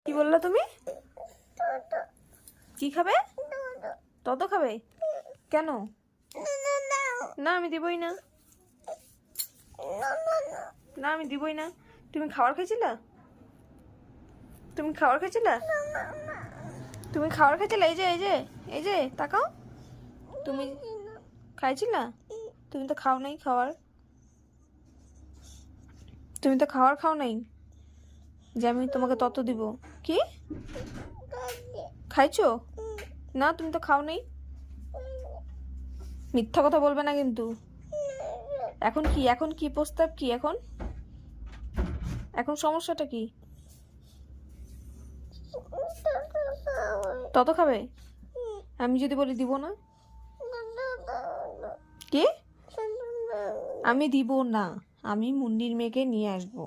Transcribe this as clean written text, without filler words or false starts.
কি বললা তুমি? কি খাবে? তত খাবে কেন? না আমি দিবই না। না আমি দিবই না। তুমি খাবার খাইছিলা? তুমি খাবার খাইছিলা? তুমি খাবার খাইছিলা? এই যে এই যে এই যে তাকাও। তুমি খাইছিলা? তুমি তো খাও নাই খাবার। তুমি তো খাবার খাও নাই যে আমি তোমাকে তত দিব। কি খাইছো? না তুমি তো খাও নাই। মিথ্যা কথা বলবে না কিন্তু। এখন কি, এখন কি প্রস্তাব, কি এখন? এখন সমস্যাটা কি? তত খাবে? আমি যদি বলি দিব না? কি? আমি দিব না। আমি মুন্নির মেয়েকে নিয়ে আসবো।